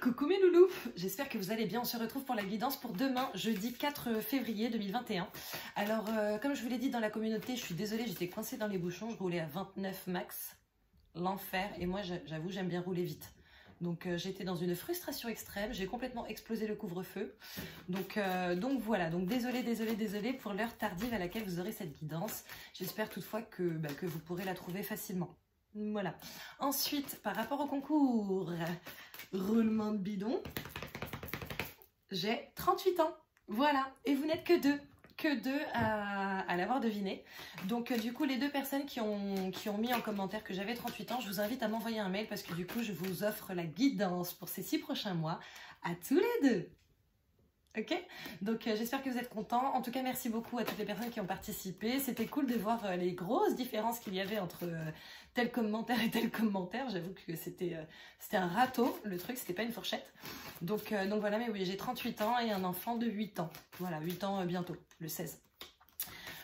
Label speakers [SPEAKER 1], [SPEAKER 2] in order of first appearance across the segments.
[SPEAKER 1] Coucou mes loulous, j'espère que vous allez bien. On se retrouve pour la guidance pour demain, jeudi 4 février 2021. Alors, comme je vous l'ai dit dans la communauté, je suis désolée, j'étais coincée dans les bouchons, je roulais à 29 max, l'enfer, et moi j'avoue j'aime bien rouler vite. Donc j'étais dans une frustration extrême, j'ai complètement explosé le couvre-feu. Donc voilà, donc désolée pour l'heure tardive à laquelle vous aurez cette guidance. J'espère toutefois que vous pourrez la trouver facilement. Voilà. Ensuite, par rapport au concours, roulement de bidon, j'ai 38 ans. Voilà. Et vous n'êtes que deux à l'avoir deviné. Donc du coup, les deux personnes qui ont mis en commentaire que j'avais 38 ans, je vous invite à m'envoyer un mail parce que du coup, je vous offre la guidance pour ces 6 prochains mois à tous les deux. Ok, donc j'espère que vous êtes contents. En tout cas, merci beaucoup à toutes les personnes qui ont participé. C'était cool de voir les grosses différences qu'il y avait entre tel commentaire et tel commentaire. J'avoue que c'était un râteau, le truc, c'était pas une fourchette. Donc voilà, mais oui, j'ai 38 ans et un enfant de 8 ans. Voilà, 8 ans bientôt, le 16.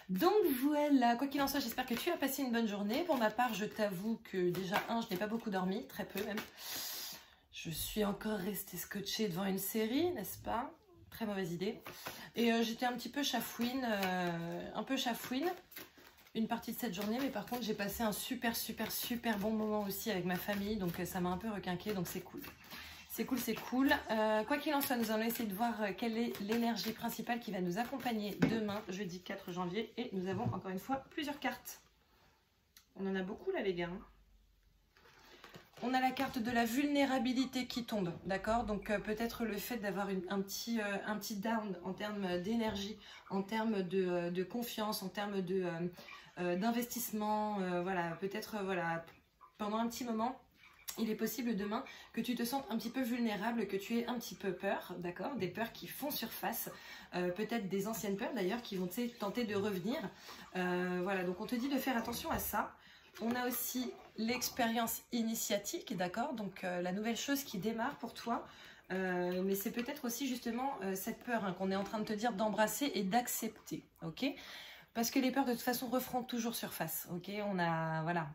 [SPEAKER 1] Donc voilà, quoi qu'il en soit, j'espère que tu as passé une bonne journée. Pour ma part, je t'avoue que déjà, je n'ai pas beaucoup dormi, très peu même. Je suis encore restée scotchée devant une série, n'est-ce pas ? Très mauvaise idée. Et j'étais un petit peu chafouine, une partie de cette journée, mais par contre j'ai passé un super bon moment aussi avec ma famille, donc ça m'a un peu requinqué, donc c'est cool. C'est cool. Quoi qu'il en soit, nous allons essayer de voir quelle est l'énergie principale qui va nous accompagner demain, jeudi 4 janvier, et nous avons encore une fois plusieurs cartes. On en a beaucoup là les gars. On a la carte de la vulnérabilité qui tombe, d'accord? Donc peut-être le fait d'avoir un petit down en termes d'énergie, en termes de confiance, en termes d'investissement, voilà, peut-être voilà, pendant un petit moment, il est possible demain que tu te sentes un petit peu vulnérable, que tu aies un petit peu peur, d'accord? Des peurs qui font surface, peut-être des anciennes peurs d'ailleurs qui vont tenter de revenir. Voilà, donc on te dit de faire attention à ça. On a aussi l'expérience initiatique, d'accord? Donc la nouvelle chose qui démarre pour toi, mais c'est peut-être aussi justement cette peur qu'on est en train de te dire d'embrasser et d'accepter, ok? Parce que les peurs de toute façon referont toujours surface, ok?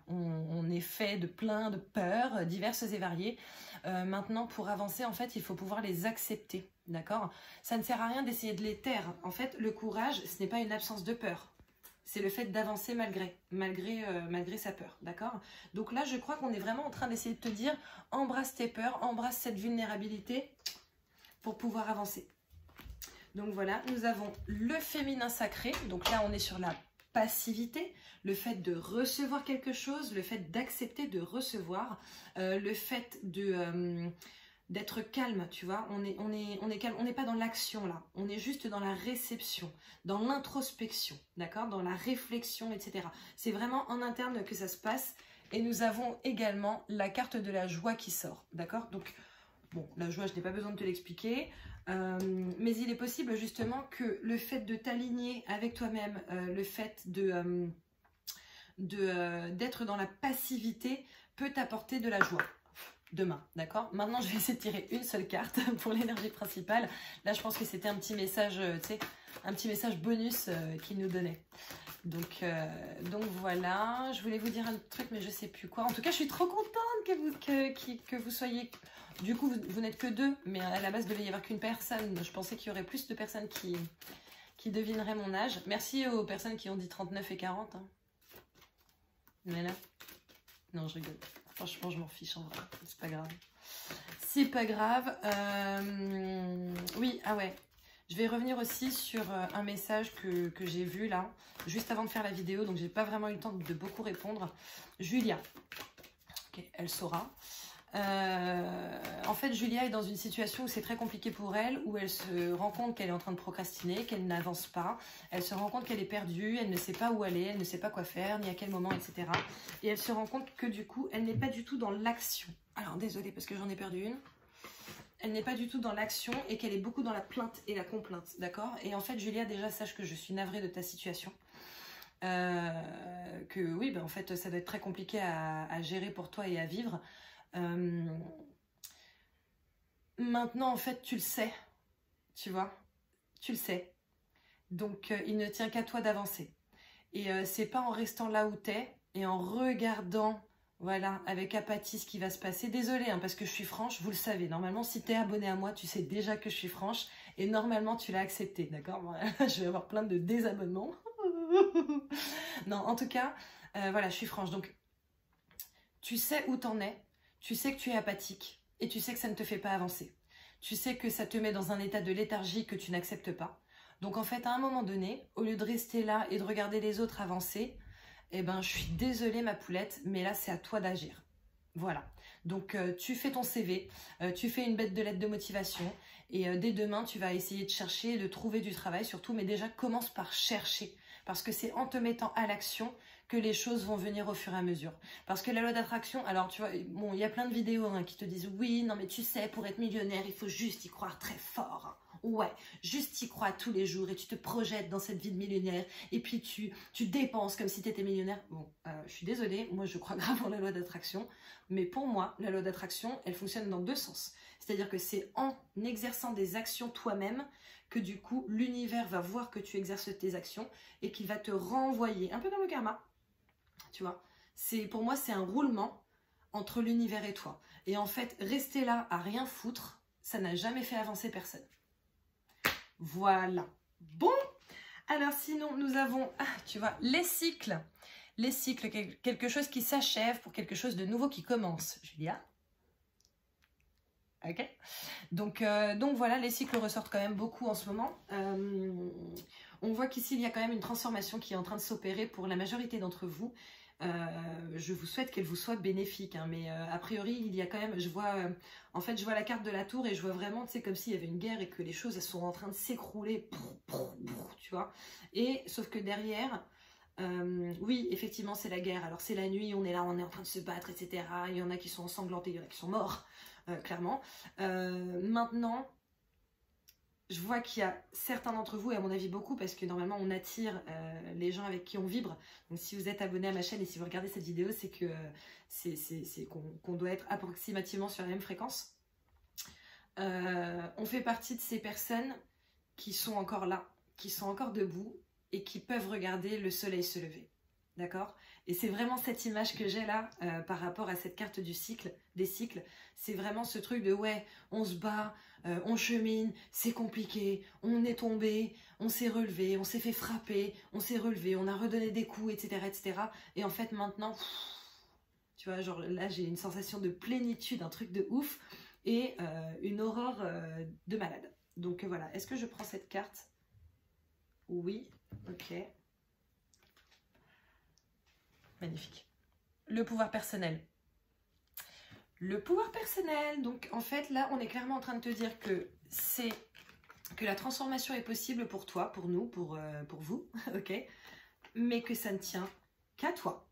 [SPEAKER 1] On est fait de plein de peurs diverses et variées. Maintenant, pour avancer, en fait, il faut pouvoir les accepter, d'accord? Ça ne sert à rien d'essayer de les taire. En fait, le courage, ce n'est pas une absence de peur. C'est le fait d'avancer malgré sa peur, d'accord? Donc là, je crois qu'on est vraiment en train d'essayer de te dire, embrasse tes peurs, embrasse cette vulnérabilité pour pouvoir avancer. Donc voilà, nous avons le féminin sacré. Donc là, on est sur la passivité, le fait de recevoir quelque chose, le fait d'accepter de recevoir, le fait d'être calme, tu vois, on est calme, on n'est pas dans l'action là, on est juste dans la réception, dans l'introspection, d'accord, dans la réflexion, etc. C'est vraiment en interne que ça se passe. Et nous avons également la carte de la joie qui sort, d'accord. Donc, bon, la joie, je n'ai pas besoin de te l'expliquer, mais il est possible justement que le fait de t'aligner avec toi-même, le fait d'être dans la passivité peut t'apporter de la joie. Demain, d'accord? Maintenant, je vais essayer de tirer une seule carte pour l'énergie principale. Là, je pense que c'était un petit message, tu sais, un petit message bonus qu'il nous donnait. Donc voilà, je voulais vous dire un truc, mais je sais plus quoi. En tout cas, je suis trop contente que vous soyez... Du coup, vous n'êtes que deux, mais à la base, il devait y avoir qu'une personne. Je pensais qu'il y aurait plus de personnes qui devineraient mon âge. Merci aux personnes qui ont dit 39 et 40. Hein. Mais là... Non, je rigole. Franchement, je m'en fiche en vrai. C'est pas grave. C'est pas grave. Oui, ah ouais. Je vais revenir aussi sur un message que j'ai vu là, juste avant de faire la vidéo. Donc, j'ai pas vraiment eu le temps de beaucoup répondre. Julia. Ok, elle saura. En fait, Julia est dans une situation où c'est très compliqué pour elle, où elle se rend compte qu'elle est en train de procrastiner, qu'elle n'avance pas, elle se rend compte qu'elle est perdue, elle ne sait pas où aller, elle ne sait pas quoi faire, ni à quel moment, etc. Et elle se rend compte que du coup, elle n'est pas du tout dans l'action. Alors, désolée parce que j'en ai perdu une. Elle n'est pas du tout dans l'action et qu'elle est beaucoup dans la plainte et la complainte, d'accord? Et en fait, Julia, déjà, sache que je suis navrée de ta situation. Que oui, en fait, ça doit être très compliqué à gérer pour toi et à vivre. Maintenant en fait tu le sais, tu vois, tu le sais, donc il ne tient qu'à toi d'avancer et c'est pas en restant là où t'es et en regardant, Voilà, avec apathie, ce qui va se passer. Désolée, hein, parce que je suis franche, vous le savez. Normalement, si tu es abonné à moi, tu sais déjà que je suis franche. Et normalement, tu l'as accepté, d'accord? Voilà, je vais avoir plein de désabonnements. Non, en tout cas, voilà, je suis franche. Donc, tu sais où t'en es. Tu sais que tu es apathique. Et tu sais que ça ne te fait pas avancer. Tu sais que ça te met dans un état de léthargie que tu n'acceptes pas. Donc, en fait, à un moment donné, au lieu de rester là et de regarder les autres avancer, eh ben, je suis désolée ma poulette, mais là c'est à toi d'agir. Voilà. Donc tu fais ton CV, tu fais une bête de lettre de motivation et dès demain tu vas essayer de chercher, de trouver du travail surtout, mais déjà commence par chercher. Parce que c'est en te mettant à l'action que les choses vont venir au fur et à mesure. Parce que la loi d'attraction, alors tu vois, bon, il y a plein de vidéos hein, qui te disent oui, non mais tu sais, pour être millionnaire, il faut juste y croire très fort. Ouais, juste y crois tous les jours et tu te projettes dans cette vie de millionnaire et puis tu dépenses comme si tu étais millionnaire. Bon, je suis désolée, moi je crois grave en la loi d'attraction, mais pour moi, la loi d'attraction, elle fonctionne dans deux sens. C'est-à-dire que c'est en exerçant des actions toi-même que du coup, l'univers va voir que tu exerces tes actions et qu'il va te renvoyer, un peu comme le karma, tu vois. Pour moi, c'est un roulement entre l'univers et toi. Et en fait, rester là à rien foutre, ça n'a jamais fait avancer personne. Voilà. Bon, alors sinon, nous avons, tu vois, les cycles. Les cycles, quelque chose qui s'achève pour quelque chose de nouveau qui commence. Julia? Ok. Donc voilà, les cycles ressortent quand même beaucoup en ce moment. On voit qu'ici, il y a quand même une transformation qui est en train de s'opérer pour la majorité d'entre vous. Je vous souhaite qu'elle vous soit bénéfique, hein, mais a priori il y a quand même, en fait je vois la carte de la tour et je vois vraiment, tu sais, comme s'il y avait une guerre et que les choses elles sont en train de s'écrouler, tu vois, et sauf que derrière, oui effectivement c'est la guerre, alors c'est la nuit, on est là, on est en train de se battre, etc. Il y en a qui sont ensanglantés, il y en a qui sont morts, clairement. Maintenant, je vois qu'il y a certains d'entre vous, et à mon avis beaucoup, parce que normalement on attire les gens avec qui on vibre. Donc si vous êtes abonné à ma chaîne et si vous regardez cette vidéo, c'est que c'est qu'on doit être approximativement sur la même fréquence. On fait partie de ces personnes qui sont encore là, qui sont encore debout et qui peuvent regarder le soleil se lever. D'accord? Et c'est vraiment cette image que j'ai là par rapport à cette carte du cycle, des cycles. C'est vraiment ce truc de ouais, on se bat, on chemine, c'est compliqué, on est tombé, on s'est relevé, on s'est fait frapper, on s'est relevé, on a redonné des coups, etc. etc. Et en fait maintenant, tu vois, genre là j'ai une sensation de plénitude, un truc de ouf et une aurore de malade. Donc voilà, est-ce que je prends cette carte? Oui, ok. Magnifique. Le pouvoir personnel. Le pouvoir personnel, donc en fait là on est clairement en train de te dire que la transformation est possible pour toi, pour nous, pour vous, ok, mais que ça ne tient qu'à toi,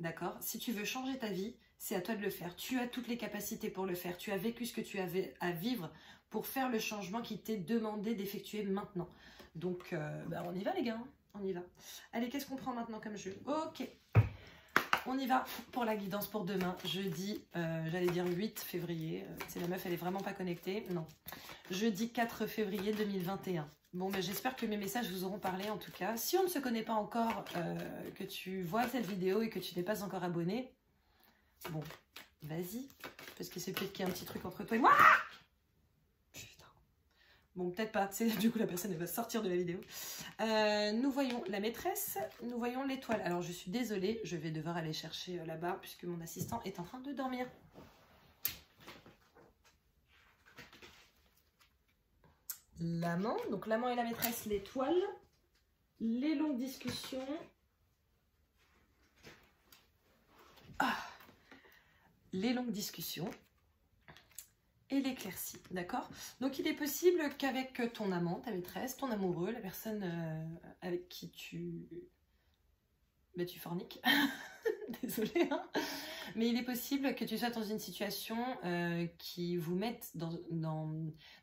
[SPEAKER 1] d'accord? Si tu veux changer ta vie, c'est à toi de le faire. Tu as toutes les capacités pour le faire. Tu as vécu ce que tu avais à vivre pour faire le changement qui t'est demandé d'effectuer maintenant. Donc on y va les gars, on y va. Allez, qu'est-ce qu'on prend maintenant comme jeu? Ok. On y va pour la guidance pour demain, jeudi, j'allais dire 8 février, c'est la meuf, elle est vraiment pas connectée, non. Jeudi 4 février 2021. Bon, ben, j'espère que mes messages vous auront parlé en tout cas. Si on ne se connaît pas encore, que tu vois cette vidéo et que tu n'es pas encore abonné, bon, vas-y, parce que c'est peut-être qu'il y a un petit truc entre toi et moi. Bon, peut-être pas, du coup la personne elle va sortir de la vidéo. Nous voyons la maîtresse, nous voyons l'étoile. Alors je suis désolée, je vais devoir aller chercher là-bas puisque mon assistant est en train de dormir. L'amant, donc l'amant et la maîtresse, l'étoile. Les longues discussions. Les longues discussions. Et l'éclaircie, d'accord? Donc il est possible qu'avec ton amant, ta maîtresse, ton amoureux, la personne avec qui tu forniques, désolée, hein, mais il est possible que tu sois dans une situation qui vous mette dans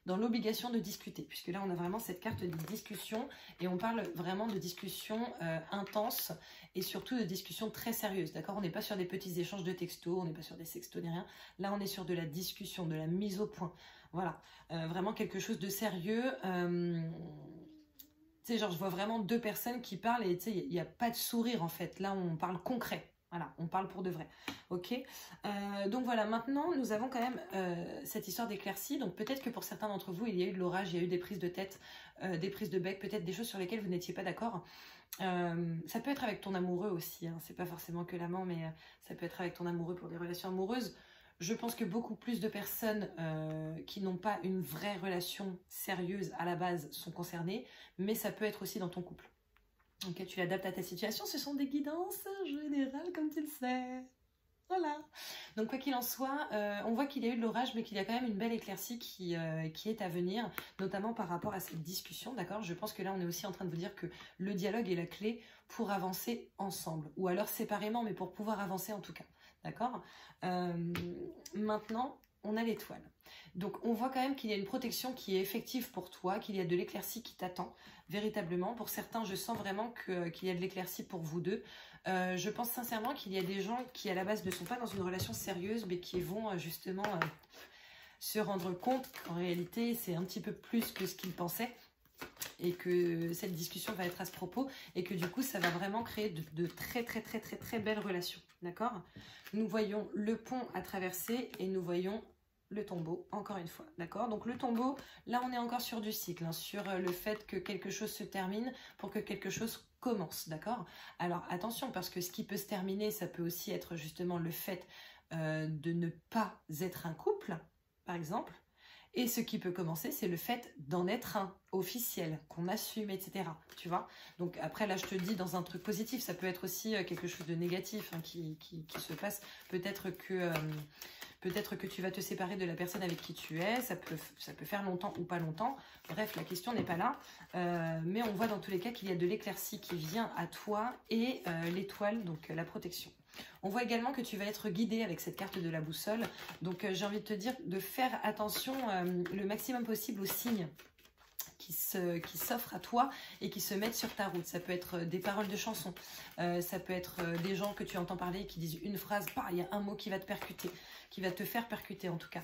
[SPEAKER 1] l'obligation de discuter, puisque là on a vraiment cette carte de discussion et on parle vraiment de discussion intense et surtout de discussion très sérieuse, d'accord? On n'est pas sur des petits échanges de textos, on n'est pas sur des sextos ni rien, là on est sur de la discussion, de la mise au point, voilà, vraiment quelque chose de sérieux. Tu sais, genre je vois vraiment deux personnes qui parlent et tu sais, il n'y a pas de sourire en fait, là on parle concret. Voilà, on parle pour de vrai. Ok, donc voilà, maintenant nous avons quand même cette histoire d'éclaircie. Donc peut-être que pour certains d'entre vous, il y a eu de l'orage, il y a eu des prises de tête, des prises de bec, peut-être des choses sur lesquelles vous n'étiez pas d'accord. Ça peut être avec ton amoureux aussi, hein. C'est pas forcément que l'amant, mais ça peut être avec ton amoureux pour des relations amoureuses. Je pense que beaucoup plus de personnes qui n'ont pas une vraie relation sérieuse à la base sont concernées, mais ça peut être aussi dans ton couple. Ok, tu l'adaptes à ta situation, ce sont des guidances générales comme tu le sais. Voilà. Donc quoi qu'il en soit, on voit qu'il y a eu de l'orage, mais qu'il y a quand même une belle éclaircie qui est à venir, notamment par rapport à cette discussion, d'accord? Je pense que là, on est aussi en train de vous dire que le dialogue est la clé pour avancer ensemble, ou alors séparément, mais pour pouvoir avancer en tout cas, d'accord? Maintenant, on a l'étoile. Donc on voit quand même qu'il y a une protection qui est effective pour toi, qu'il y a de l'éclaircie qui t'attend véritablement. Pour certains, je sens vraiment qu'il y a de l'éclaircie pour vous deux. Je pense sincèrement qu'il y a des gens qui à la base ne sont pas dans une relation sérieuse, mais qui vont justement se rendre compte qu'en réalité c'est un petit peu plus que ce qu'ils pensaient, et que cette discussion va être à ce propos, et que du coup ça va vraiment créer de très très très très très belles relations, d'accord? Nous voyons le pont à traverser et nous voyons le tombeau, encore une fois, d'accord? Donc le tombeau, là on est encore sur du cycle, hein, sur le fait que quelque chose se termine pour que quelque chose commence, d'accord? Alors attention, parce que ce qui peut se terminer, ça peut aussi être justement le fait de ne pas être un couple, par exemple. Et ce qui peut commencer, c'est le fait d'en être un officiel, qu'on assume, etc. Tu vois? Donc après, là, je te dis dans un truc positif, ça peut être aussi quelque chose de négatif, hein, qui se passe. Peut-être que tu vas te séparer de la personne avec qui tu es, ça peut faire longtemps ou pas longtemps. Bref, la question n'est pas là. Mais on voit dans tous les cas qu'il y a de l'éclaircie qui vient à toi et l'étoile, donc la protection. On voit également que tu vas être guidé avec cette carte de la boussole. Donc j'ai envie de te dire de faire attention le maximum possible aux signes qui s'offrent à toi et qui se mettent sur ta route. Ça peut être des paroles de chansons, ça peut être des gens que tu entends parler et qui disent une phrase, bah, il y a un mot qui va te percuter, qui va te faire percuter en tout cas.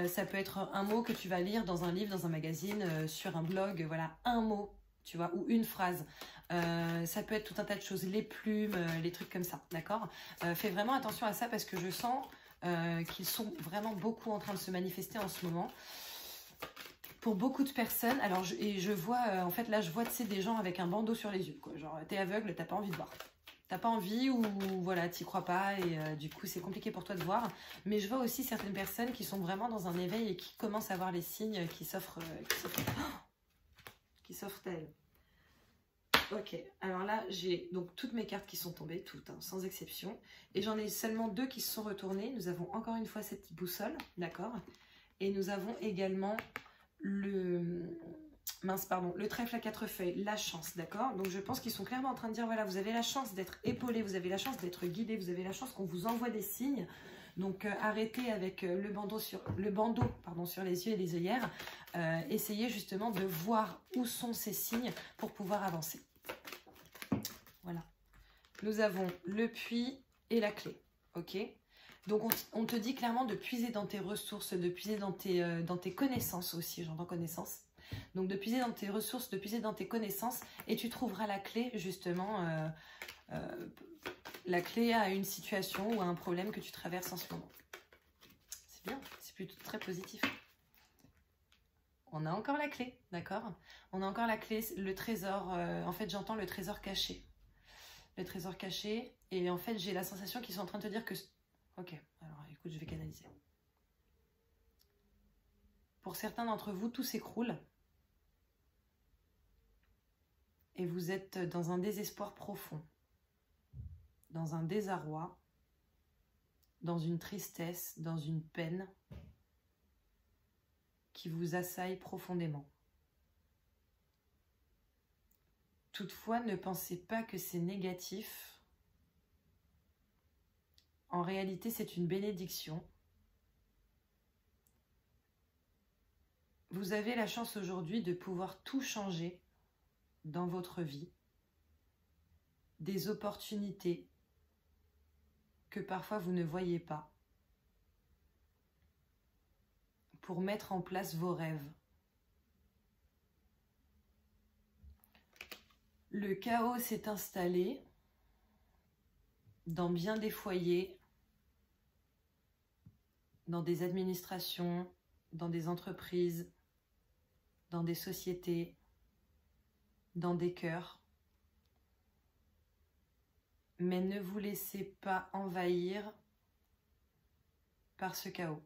[SPEAKER 1] Ça peut être un mot que tu vas lire dans un livre, dans un magazine, sur un blog, voilà, un mot, tu vois, ou une phrase. Ça peut être tout un tas de choses, les plumes, les trucs comme ça, d'accord? Fais vraiment attention à ça parce que je sens qu'ils sont vraiment beaucoup en train de se manifester en ce moment. Pour beaucoup de personnes, alors je vois, en fait là je vois, tu sais, des gens avec un bandeau sur les yeux, quoi. Genre t'es aveugle, t'as pas envie de voir. T'as pas envie ou voilà, t'y crois pas et du coup c'est compliqué pour toi de voir. Mais je vois aussi certaines personnes qui sont vraiment dans un éveil et qui commencent à voir les signes qui s'offrent à elles. Ok, alors là j'ai donc toutes mes cartes qui sont tombées, toutes, hein, sans exception. Et j'en ai seulement 2 qui se sont retournées. Nous avons encore une fois cette boussole, d'accord? Et nous avons également le trèfle à 4 feuilles, la chance, d'accord? Donc je pense qu'ils sont clairement en train de dire, voilà, vous avez la chance d'être épaulé, vous avez la chance d'être guidé, vous avez la chance qu'on vous envoie des signes. Donc arrêtez avec le bandeau sur les yeux et les œillères. Essayez justement de voir où sont ces signes pour pouvoir avancer. Voilà. Nous avons le puits et la clé, ok? Donc on te dit clairement de puiser dans tes ressources, de puiser dans tes connaissances aussi, j'entends connaissances. Donc de puiser dans tes ressources, de puiser dans tes connaissances et tu trouveras la clé justement, la clé à une situation ou à un problème que tu traverses en ce moment. C'est bien, c'est plutôt très positif. On a encore la clé, d'accord? On a encore la clé, le trésor, en fait j'entends le trésor caché. Le trésor caché et en fait j'ai la sensation qu'ils sont en train de te dire que... Ok, alors écoute, je vais canaliser. Pour certains d'entre vous, tout s'écroule. Et vous êtes dans un désespoir profond. Dans un désarroi. Dans une tristesse, dans une peine qui vous assaille profondément. Toutefois, ne pensez pas que c'est négatif. En réalité, c'est une bénédiction. Vous avez la chance aujourd'hui de pouvoir tout changer dans votre vie. Des opportunités que parfois vous ne voyez pas. Pour mettre en place vos rêves. Le chaos s'est installé. dans bien des foyers, dans des administrations, dans des entreprises, dans des sociétés, dans des cœurs. Mais ne vous laissez pas envahir par ce chaos.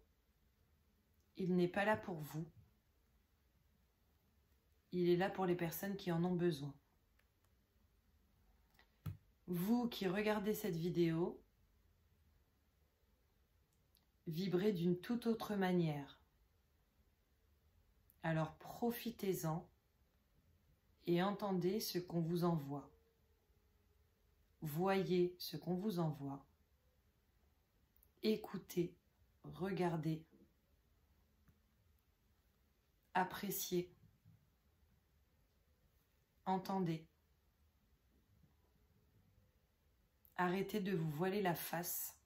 [SPEAKER 1] Il n'est pas là pour vous. Il est là pour les personnes qui en ont besoin. Vous qui regardez cette vidéo, vibrez d'une toute autre manière. Alors profitez-en et entendez ce qu'on vous envoie. Voyez ce qu'on vous envoie. Écoutez, regardez, appréciez, entendez. Arrêtez de vous voiler la face.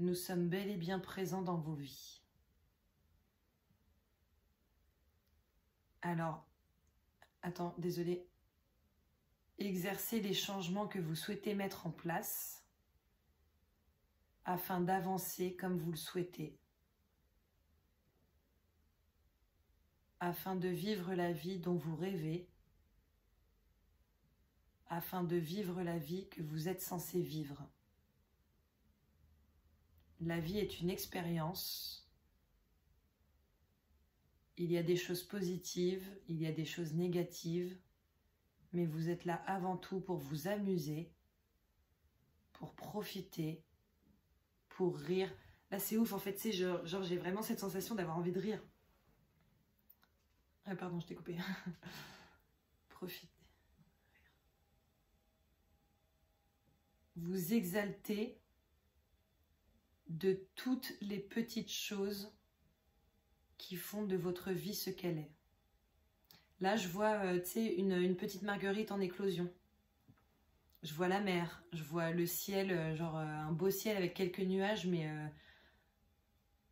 [SPEAKER 1] Nous sommes bel et bien présents dans vos vies. Alors, attends, désolé. Exercez les changements que vous souhaitez mettre en place afin d'avancer comme vous le souhaitez, afin de vivre la vie dont vous rêvez, afin de vivre la vie que vous êtes censé vivre. La vie est une expérience. Il y a des choses positives, il y a des choses négatives, mais vous êtes là avant tout pour vous amuser, pour profiter, pour rire. Là, c'est ouf, en fait, c'est genre j'ai vraiment cette sensation d'avoir envie de rire. Ah, pardon, je t'ai coupé. Profitez. Vous exaltez de toutes les petites choses qui font de votre vie ce qu'elle est. Là, je vois, tu sais, une petite marguerite en éclosion. Je vois la mer, je vois le ciel, genre un beau ciel avec quelques nuages, mais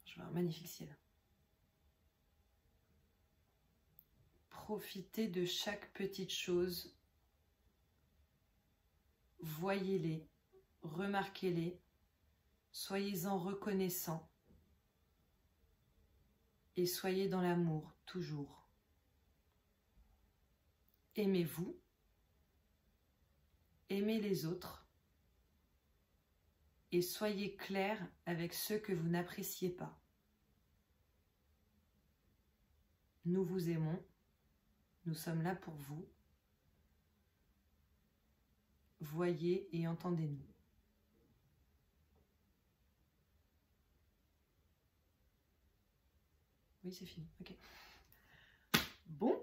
[SPEAKER 1] je vois un magnifique ciel. Profitez de chaque petite chose. Voyez-les, remarquez-les, soyez-en reconnaissants et soyez dans l'amour, toujours. Aimez-vous, aimez les autres et soyez clair avec ceux que vous n'appréciez pas. Nous vous aimons, nous sommes là pour vous. Voyez et entendez-nous. Oui, c'est fini. Ok. Bon,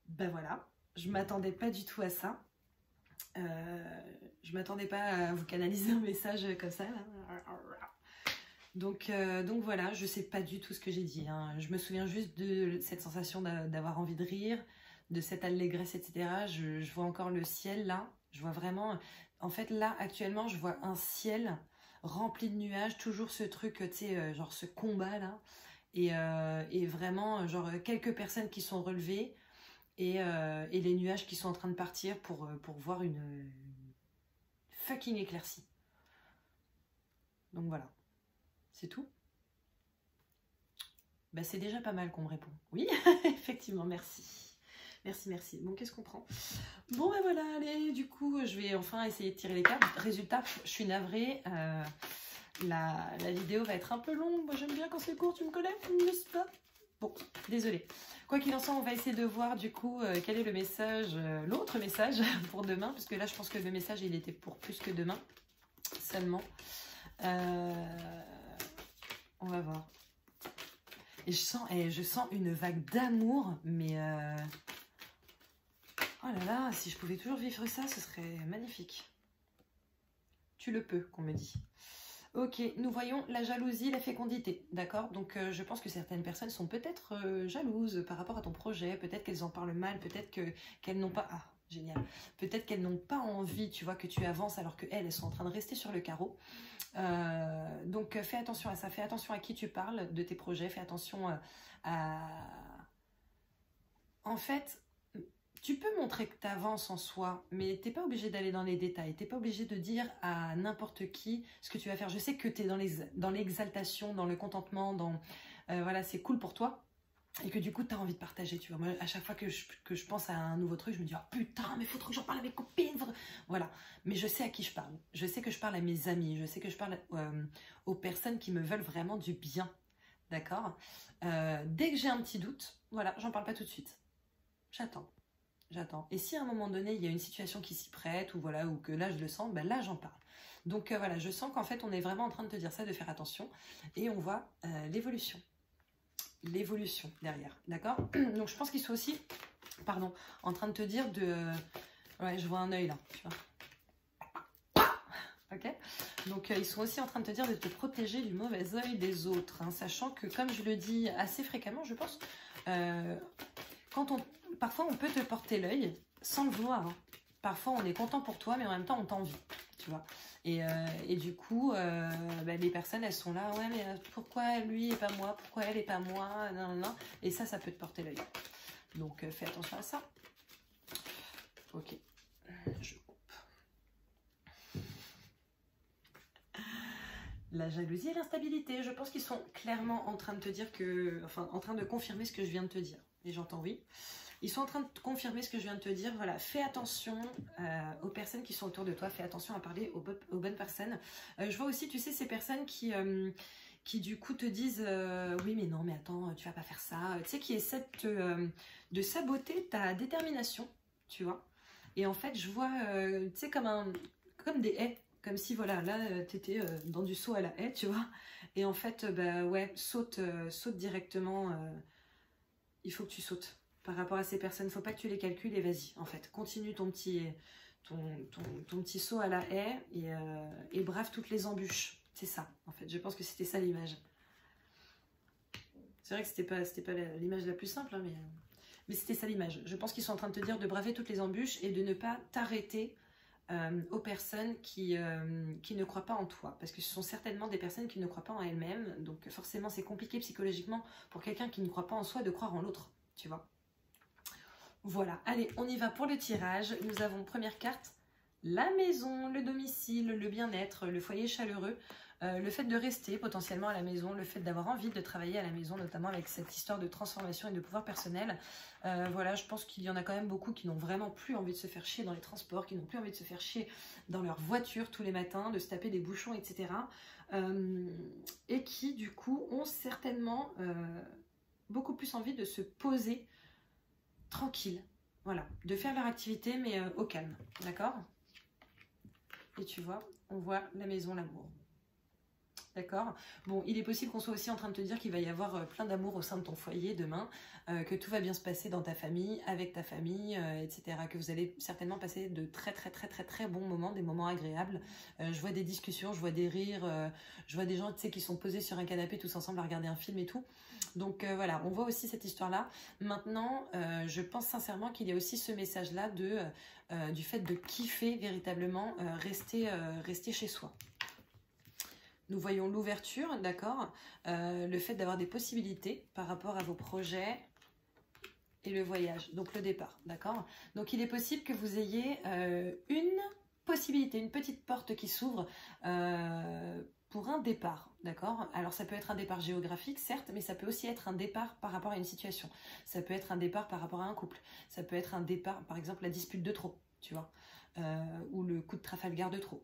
[SPEAKER 1] ben voilà. Je m'attendais pas du tout à ça. Je m'attendais pas à vous canaliser un message comme ça. Là. Donc voilà, je sais pas du tout ce que j'ai dit. Hein. Je me souviens juste de cette sensation d'avoir envie de rire, de cette allégresse, etc. Je vois encore le ciel là. Je vois vraiment... En fait, là, actuellement, je vois un ciel rempli de nuages. Toujours ce truc, tu sais, genre ce combat là. Et vraiment, genre, quelques personnes qui sont relevées et les nuages qui sont en train de partir pour voir une fucking éclaircie. Donc voilà. C'est tout. Bah, c'est déjà pas mal qu'on me répond. Oui, effectivement, merci. Merci, merci. Bon, qu'est-ce qu'on prend? Bon, ben voilà, allez, du coup, je vais enfin essayer de tirer les cartes. Résultat, je suis navrée. La vidéo va être un peu longue. Moi, j'aime bien quand c'est court, tu me connais, n'est-ce pas? Bon, désolée. Quoi qu'il en soit, on va essayer de voir, du coup, quel est le message, l'autre message pour demain. Parce que là, je pense que le message, il était pour plus que demain, seulement. On va voir. Et je sens une vague d'amour, mais... Oh là là, si je pouvais toujours vivre ça, ce serait magnifique. Tu le peux, qu'on me dit. Ok, nous voyons la jalousie, la fécondité, d'accord? Donc je pense que certaines personnes sont peut-être jalouses par rapport à ton projet, peut-être qu'elles en parlent mal, peut-être qu'elles n'ont pas... Ah, génial. Peut-être qu'elles n'ont pas envie, tu vois, que tu avances alors qu'elles sont en train de rester sur le carreau. Donc fais attention à ça, fais attention à qui tu parles de tes projets, fais attention à... En fait, tu peux montrer que tu avances en soi, mais tu n'es pas obligé d'aller dans les détails. Tu n'es pas obligé de dire à n'importe qui ce que tu vas faire. Je sais que tu es dans l'exaltation, dans le contentement, voilà, c'est cool pour toi. Et que du coup, tu as envie de partager, tu vois. Moi, à chaque fois que je pense à un nouveau truc, je me dis, oh putain, mais il faut trop que j'en parle à mes copines. Voilà. Mais je sais à qui je parle. Je sais que je parle à mes amis. Je sais que je parle aux personnes qui me veulent vraiment du bien. D'accord. Dès que j'ai un petit doute, voilà, j'en parle pas tout de suite. J'attends. Et si à un moment donné, il y a une situation qui s'y prête, ou voilà, ou que là, je le sens, ben là, j'en parle. Donc voilà, je sens qu'en fait, on est vraiment en train de te dire ça, de faire attention. Et on voit l'évolution derrière, d'accord. Donc je pense qu'ils sont aussi, pardon, en train de te dire de... Ouais, je vois un œil là, tu vois. Ok. Donc ils sont aussi en train de te dire de te protéger du mauvais œil des autres, hein, sachant que, comme je le dis assez fréquemment, je pense, parfois on peut te porter l'œil sans le vouloir, hein. Parfois on est content pour toi, mais en même temps on t'envie, tu vois. Et du coup, les personnes, elles sont là, ouais, mais pourquoi lui et pas moi? Pourquoi elle et pas moi? Non, non, non. Et ça peut te porter l'œil. Donc, fais attention à ça. Ok. Je coupe. La jalousie et l'instabilité. Je pense qu'ils sont clairement en train de te dire que... Enfin, en train de confirmer ce que je viens de te dire. Et j'entends oui. Ils sont en train de confirmer ce que je viens de te dire. Voilà, fais attention aux personnes qui sont autour de toi. Fais attention à parler aux bonnes personnes. Je vois aussi, tu sais, ces personnes qui du coup te disent oui, mais non, mais attends, tu vas pas faire ça. Tu sais, qui essaient de saboter ta détermination, tu vois. Et en fait, je vois, tu sais, comme des haies. Comme si, voilà, là, tu étais dans du saut à la haie, tu vois. Et en fait, ouais, saute directement. Il faut que tu sautes. Par rapport à ces personnes, faut pas que tu les calcules et vas-y, en fait. Continue ton petit saut à la haie et brave toutes les embûches. C'est ça, en fait. Je pense que c'était ça l'image. C'est vrai que c'était pas l'image la plus simple, hein, mais c'était ça l'image. Je pense qu'ils sont en train de te dire de braver toutes les embûches et de ne pas t'arrêter aux personnes qui ne croient pas en toi. Parce que ce sont certainement des personnes qui ne croient pas en elles-mêmes. Donc forcément, c'est compliqué psychologiquement pour quelqu'un qui ne croit pas en soi de croire en l'autre, tu vois. Voilà, allez, on y va pour le tirage. Nous avons première carte, la maison, le domicile, le bien-être, le foyer chaleureux, le fait de rester potentiellement à la maison, le fait d'avoir envie de travailler à la maison, notamment avec cette histoire de transformation et de pouvoir personnel. Voilà, je pense qu'il y en a quand même beaucoup qui n'ont vraiment plus envie de se faire chier dans les transports, qui n'ont plus envie de se faire chier dans leur voiture tous les matins, de se taper des bouchons, etc. Et qui, du coup, ont certainement beaucoup plus envie de se poser tranquille, voilà, de faire leur activité mais au calme, d'accord. Et tu vois, on voit la maison, l'amour, d'accord. Bon, il est possible qu'on soit aussi en train de te dire qu'il va y avoir plein d'amour au sein de ton foyer demain, que tout va bien se passer dans ta famille, avec ta famille, etc. Que vous allez certainement passer de très bons moments, des moments agréables. Je vois des discussions, je vois des rires, je vois des gens, tu sais, qui sont posés sur un canapé tous ensemble à regarder un film et tout. Donc voilà, on voit aussi cette histoire-là. Maintenant, je pense sincèrement qu'il y a aussi ce message-là du fait de kiffer véritablement, rester chez soi. Nous voyons l'ouverture, d'accord, le fait d'avoir des possibilités par rapport à vos projets et le voyage, donc le départ, d'accord. Donc il est possible que vous ayez une possibilité, une petite porte qui s'ouvre pour un départ, d'accord. Alors ça peut être un départ géographique, certes, mais ça peut aussi être un départ par rapport à une situation. Ça peut être un départ par rapport à un couple. Ça peut être un départ, par exemple, la dispute de trop, tu vois. Ou le coup de Trafalgar de trop.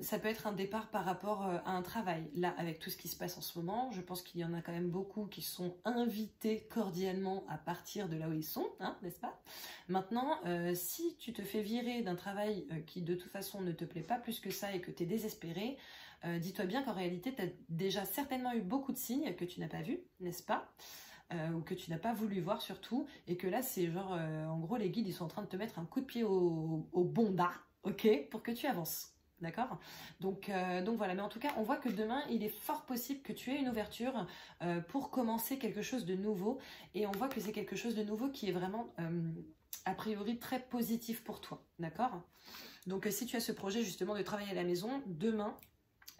[SPEAKER 1] Ça peut être un départ par rapport à un travail. Là, avec tout ce qui se passe en ce moment, je pense qu'il y en a quand même beaucoup qui sont invités cordialement à partir de là où ils sont, hein, n'est-ce pas? Maintenant, si tu te fais virer d'un travail qui de toute façon ne te plaît pas plus que ça et que tu es désespéré, dis-toi bien qu'en réalité, tu as déjà certainement eu beaucoup de signes que tu n'as pas vus, n'est-ce pas? Ou que tu n'as pas voulu voir surtout, et que là c'est genre, en gros les guides ils sont en train de te mettre un coup de pied au bonda, ok, pour que tu avances, d'accord. Donc voilà, mais en tout cas on voit que demain il est fort possible que tu aies une ouverture pour commencer quelque chose de nouveau, et on voit que c'est quelque chose de nouveau qui est vraiment a priori très positif pour toi, d'accord. Donc si tu as ce projet justement de travailler à la maison, demain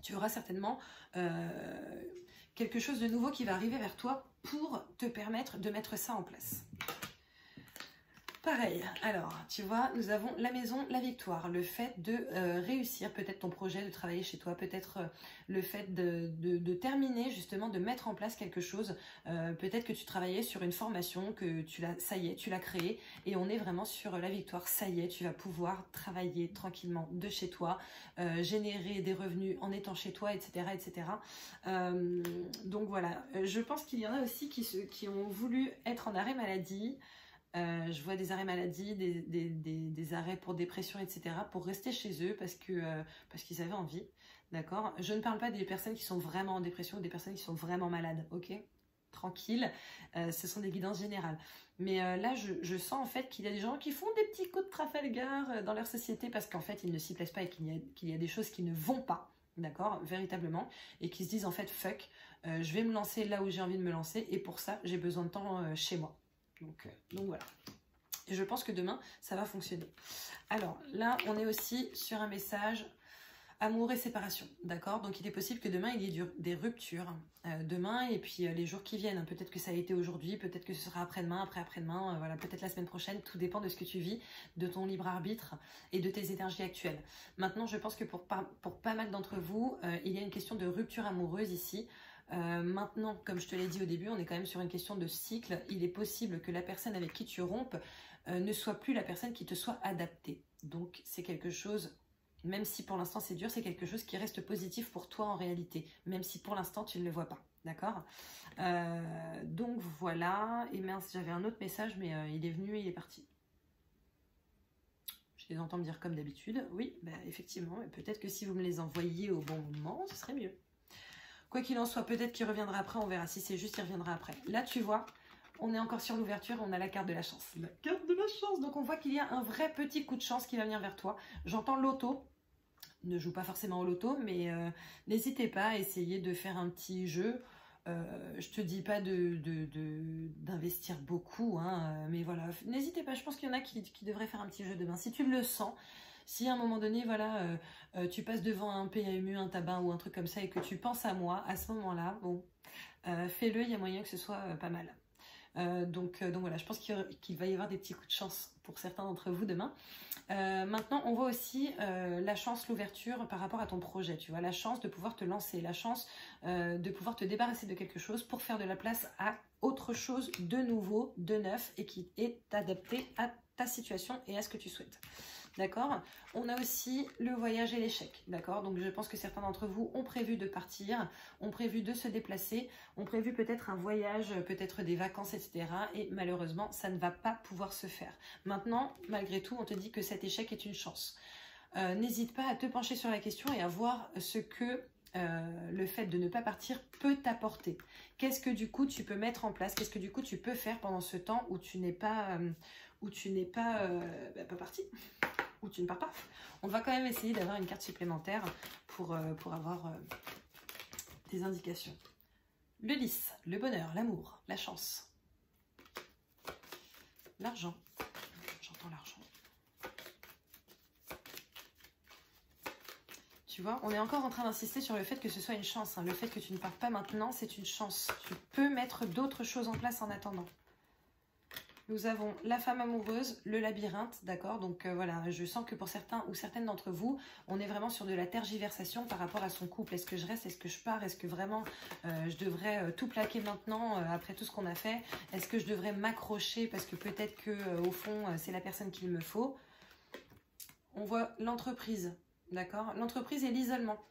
[SPEAKER 1] tu auras certainement quelque chose de nouveau qui va arriver vers toi pour te permettre de mettre ça en place. Pareil, alors tu vois, nous avons la maison, la victoire, le fait de réussir peut-être ton projet, de travailler chez toi, peut-être le fait de terminer justement, de mettre en place quelque chose, peut-être que tu travaillais sur une formation, que ça y est, tu l'as créée et on est vraiment sur la victoire, ça y est, tu vas pouvoir travailler tranquillement de chez toi, générer des revenus en étant chez toi, etc. etc. Donc voilà, je pense qu'il y en a aussi qui ont voulu être en arrêt maladie. Je vois des arrêts maladie, des arrêts pour dépression, etc. pour rester chez eux parce qu'ils avaient envie, d'accord? Je ne parle pas des personnes qui sont vraiment en dépression ou des personnes qui sont vraiment malades, ok? Tranquille, ce sont des guidances générales. Mais là, je sens en fait qu'il y a des gens qui font des petits coups de Trafalgar dans leur société parce qu'en fait, ils ne s'y plaisent pas et qu'il y a des choses qui ne vont pas, d'accord? Véritablement, et qui se disent en fait, fuck, je vais me lancer là où j'ai envie de me lancer et pour ça, j'ai besoin de temps chez moi. Donc voilà. Et je pense que demain, ça va fonctionner. Alors là, on est aussi sur un message amour et séparation. D'accord? Donc il est possible que demain, il y ait des ruptures. Demain et puis les jours qui viennent. Peut-être que ça a été aujourd'hui, peut-être que ce sera après-demain, après-après-demain, voilà, peut-être la semaine prochaine. Tout dépend de ce que tu vis, de ton libre arbitre et de tes énergies actuelles. Maintenant, je pense que pour pas mal d'entre vous, il y a une question de rupture amoureuse ici. Maintenant, comme je te l'ai dit au début, on est quand même sur une question de cycle. Il est possible que la personne avec qui tu rompes ne soit plus la personne qui te soit adaptée. Donc c'est quelque chose, même si pour l'instant c'est dur, c'est quelque chose qui reste positif pour toi en réalité, même si pour l'instant tu ne le vois pas. D'accord? Donc voilà. Et mince, j'avais un autre message, mais il est venu et il est parti. Je les entends me dire comme d'habitude. Oui, bah, effectivement, peut-être que si vous me les envoyiez au bon moment, ce serait mieux. Quoi qu'il en soit, peut-être qu'il reviendra après, on verra. Si c'est juste, il reviendra après. Là, tu vois, on est encore sur l'ouverture, on a la carte de la chance. La carte de la chance. Donc, on voit qu'il y a un vrai petit coup de chance qui va venir vers toi. J'entends l'auto. Ne joue pas forcément au loto, mais n'hésitez pas à essayer de faire un petit jeu. Je te dis pas d'investir beaucoup, hein, mais voilà, n'hésitez pas. Je pense qu'il y en a qui devraient faire un petit jeu demain. Si tu le sens, si à un moment donné, voilà, tu passes devant un PMU, un tabac ou un truc comme ça et que tu penses à moi, à ce moment-là, bon, fais-le, il y a moyen que ce soit pas mal. Donc voilà, je pense qu'il va y avoir des petits coups de chance pour certains d'entre vous demain. Maintenant, on voit aussi la chance, l'ouverture par rapport à ton projet. Tu vois, la chance de pouvoir te lancer, la chance de pouvoir te débarrasser de quelque chose pour faire de la place à autre chose de nouveau, de neuf et qui est adapté à ta situation et à ce que tu souhaites. D'accord? On a aussi le voyage et l'échec. D'accord? Donc je pense que certains d'entre vous ont prévu de partir, ont prévu de se déplacer, ont prévu peut-être un voyage, peut-être des vacances, etc. Et malheureusement, ça ne va pas pouvoir se faire. Maintenant, malgré tout, on te dit que cet échec est une chance. N'hésite pas à te pencher sur la question et à voir ce que le fait de ne pas partir peut t'apporter. Qu'est-ce que du coup tu peux mettre en place? Qu'est-ce que du coup tu peux faire pendant ce temps où tu n'es pas, pas parti? Ou tu ne pars pas. On va quand même essayer d'avoir une carte supplémentaire pour avoir des indications. Le lys, le bonheur, l'amour, la chance. L'argent. J'entends l'argent. Tu vois, on est encore en train d'insister sur le fait que ce soit une chance. Hein. Le fait que tu ne partes pas maintenant, c'est une chance. Tu peux mettre d'autres choses en place en attendant. Nous avons la femme amoureuse, le labyrinthe, d'accord? Donc voilà, je sens que pour certains ou certaines d'entre vous, on est vraiment sur de la tergiversation par rapport à son couple. Est-ce que je reste? Est-ce que je pars? Est-ce que vraiment je devrais tout plaquer maintenant après tout ce qu'on a fait? Est-ce que je devrais m'accrocher parce que peut-être que au fond, c'est la personne qu'il me faut? On voit l'entreprise, d'accord? L'entreprise et l'isolement.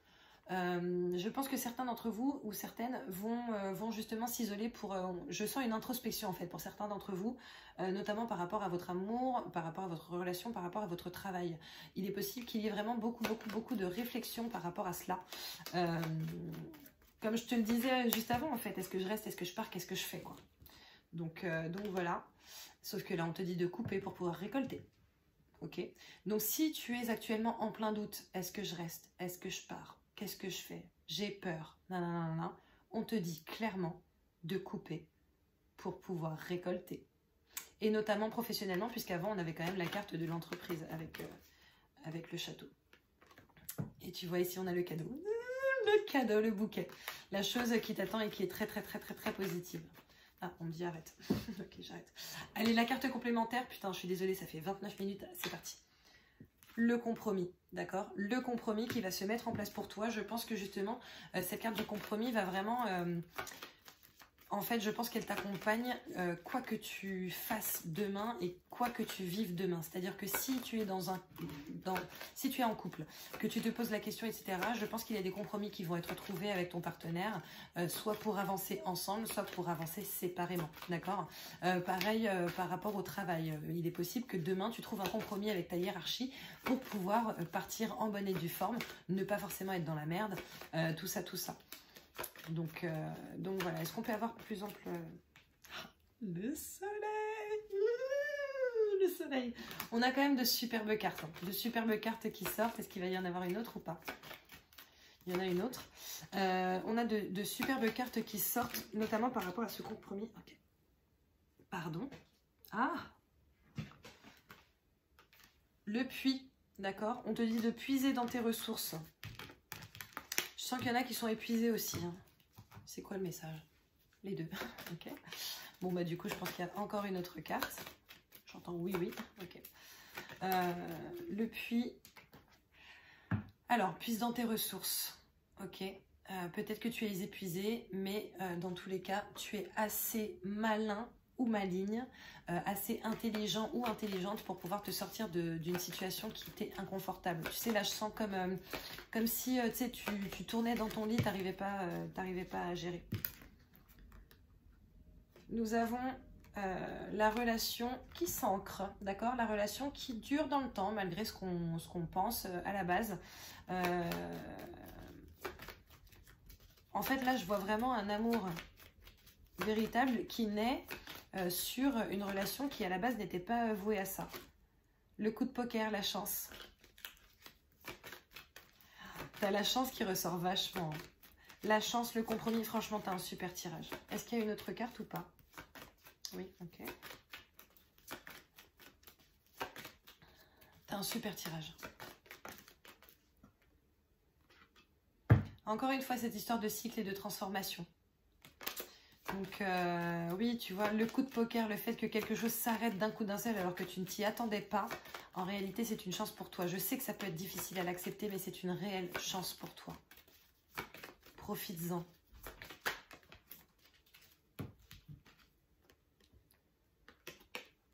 [SPEAKER 1] Je pense que certains d'entre vous ou certaines vont justement s'isoler pour... je sens une introspection en fait pour certains d'entre vous, notamment par rapport à votre amour, par rapport à votre relation, par rapport à votre travail. Il est possible qu'il y ait vraiment beaucoup de réflexion par rapport à cela. Comme je te le disais juste avant en fait, est-ce que je reste, est-ce que je pars, qu'est-ce que je fais quoi? Donc voilà, sauf que là on te dit de couper pour pouvoir récolter. Ok? Donc si tu es actuellement en plein doute, est-ce que je reste, est-ce que je pars? Qu'est-ce que je fais? J'ai peur. Nanana. On te dit clairement de couper pour pouvoir récolter. Et notamment professionnellement, puisqu'avant, on avait quand même la carte de l'entreprise avec le château. Et tu vois ici, on a le cadeau. Le cadeau, le bouquet. La chose qui t'attend et qui est très positive. Ah, on me dit arrête. Ok, j'arrête. Allez, la carte complémentaire. Putain, je suis désolée, ça fait 29 minutes. C'est parti. Le compromis, d'accord? Le compromis qui va se mettre en place pour toi. Je pense que justement, cette carte de compromis va vraiment... en fait, je pense qu'elle t'accompagne quoi que tu fasses demain et quoi que tu vives demain. C'est-à-dire que si tu es si tu es en couple, que tu te poses la question, etc., je pense qu'il y a des compromis qui vont être trouvés avec ton partenaire, soit pour avancer ensemble, soit pour avancer séparément, d'accord? Pareil par rapport au travail. Il est possible que demain, tu trouves un compromis avec ta hiérarchie pour pouvoir partir en bonne et due forme, ne pas forcément être dans la merde, tout ça, tout ça. Donc voilà, est-ce qu'on peut avoir plus ample... Le soleil, le soleil. On a quand même de superbes cartes, qui sortent. Est-ce qu'il va y en avoir une autre ou pas? Il y en a une autre. On a de superbes cartes qui sortent, notamment par rapport à ce compromis. Ok. Pardon. Ah, le puits, d'accord? On te dit de puiser dans tes ressources. Je sens qu'il y en a qui sont épuisés aussi, hein. C'est quoi le message? Les deux. Ok. Bon, bah du coup, je pense qu'il y a encore une autre carte. J'entends oui, oui. Ok. Le puits. Alors, puise dans tes ressources. Ok. Peut-être que tu es épuisé, mais dans tous les cas, tu es assez malin ou maligne, assez intelligent ou intelligente pour pouvoir te sortir d'une situation qui t'est inconfortable. Tu sais, là, je sens comme si tu tournais dans ton lit, t'arrivais pas à gérer. Nous avons la relation qui s'ancre, d'accord? La relation qui dure dans le temps, malgré ce qu'on pense à la base. En fait, là, je vois vraiment un amour véritable qui naît sur une relation qui, à la base, n'était pas vouée à ça. Le coup de poker, la chance. T'as la chance qui ressort vachement. La chance, le compromis, franchement, t'as un super tirage. Est-ce qu'il y a une autre carte ou pas? Oui, ok. T'as un super tirage. Encore une fois, cette histoire de cycle et de transformation. Donc, oui, tu vois, le coup de poker, le fait que quelque chose s'arrête d'un coup d'un seul alors que tu ne t'y attendais pas, en réalité, c'est une chance pour toi. Je sais que ça peut être difficile à l'accepter, mais c'est une réelle chance pour toi. Profites-en.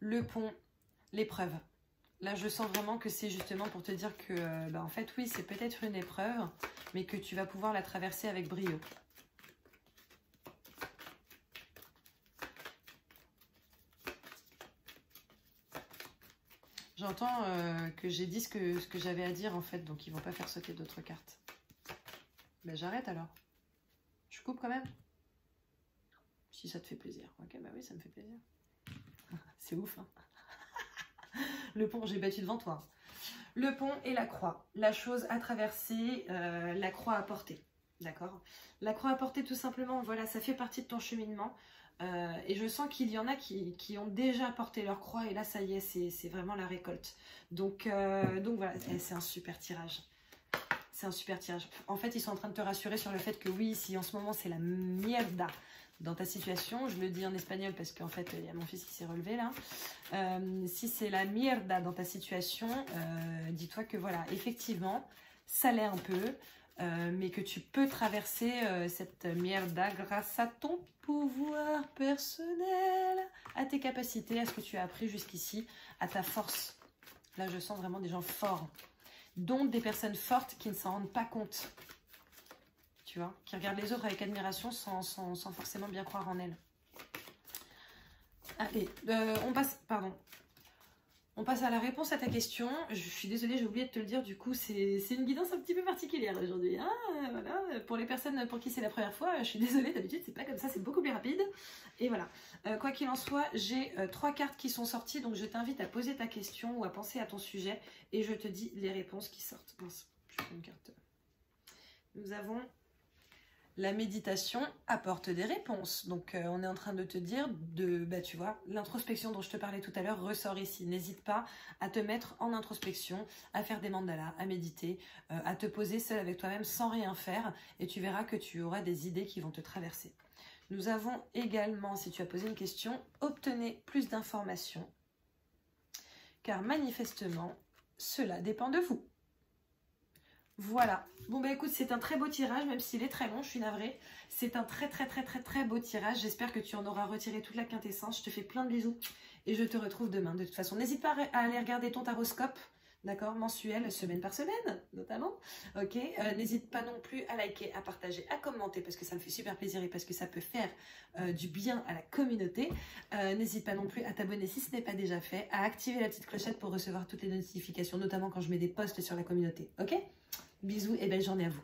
[SPEAKER 1] Le pont, l'épreuve. Là, je sens vraiment que c'est justement pour te dire que, en fait, oui, c'est peut-être une épreuve, mais que tu vas pouvoir la traverser avec brio. J'entends que j'ai dit ce que j'avais à dire, en fait, donc ils vont pas faire sauter d'autres cartes. Ben, j'arrête alors. Je coupe quand même? Si ça te fait plaisir. Ok, bah oui, ça me fait plaisir. C'est ouf, hein. Le pont, j'ai battu devant toi. Le pont et la croix. La chose à traverser, la croix à porter. D'accord? La croix à porter, tout simplement, voilà, ça fait partie de ton cheminement. Et je sens qu'il y en a qui ont déjà porté leur croix. Et là, ça y est, c'est vraiment la récolte. Donc voilà, c'est un super tirage. C'est un super tirage. En fait, ils sont en train de te rassurer sur le fait que oui, si en ce moment, c'est la mierda dans ta situation, je le dis en espagnol parce qu'en fait, il y a mon fils qui s'est relevé là. Si c'est la mierda dans ta situation, dis-toi que voilà, effectivement, ça l'est un peu, mais que tu peux traverser cette mierda grâce à ton pouvoir personnel, à tes capacités, à ce que tu as appris jusqu'ici, à ta force. Là, je sens vraiment des gens forts, dont des personnes fortes qui ne s'en rendent pas compte. Tu vois, qui regardent les autres avec admiration sans forcément bien croire en elles. Allez, on passe à la réponse à ta question. Je suis désolée, j'ai oublié de te le dire, du coup, c'est une guidance un petit peu particulière aujourd'hui. Hein, voilà. Pour les personnes pour qui c'est la première fois, je suis désolée, d'habitude, c'est pas comme ça, c'est beaucoup plus rapide. Et voilà. Quoi qu'il en soit, j'ai 3 cartes qui sont sorties, donc je t'invite à poser ta question ou à penser à ton sujet, et je te dis les réponses qui sortent. Mince, je fais une carte. Nous avons... La méditation apporte des réponses. Donc, on est en train de te dire, tu vois, l'introspection dont je te parlais tout à l'heure ressort ici. N'hésite pas à te mettre en introspection, à faire des mandalas, à méditer, à te poser seul avec toi-même sans rien faire. Et tu verras que tu auras des idées qui vont te traverser. Nous avons également, si tu as posé une question, obtenez plus d'informations. Car manifestement, cela dépend de vous. Voilà. Bon bah écoute, c'est un très beau tirage, même s'il est très long, je suis navrée. C'est un très beau tirage. J'espère que tu en auras retiré toute la quintessence. Je te fais plein de bisous et je te retrouve demain. De toute façon, n'hésite pas à aller regarder ton taroscope, d'accord, mensuel, semaine par semaine, notamment. Ok. N'hésite pas non plus à liker, à partager, à commenter, parce que ça me fait super plaisir et parce que ça peut faire du bien à la communauté. N'hésite pas non plus à t'abonner si ce n'est pas déjà fait, à activer la petite clochette pour recevoir toutes les notifications, notamment quand je mets des posts sur la communauté. Ok. Bisous et belle journée à vous.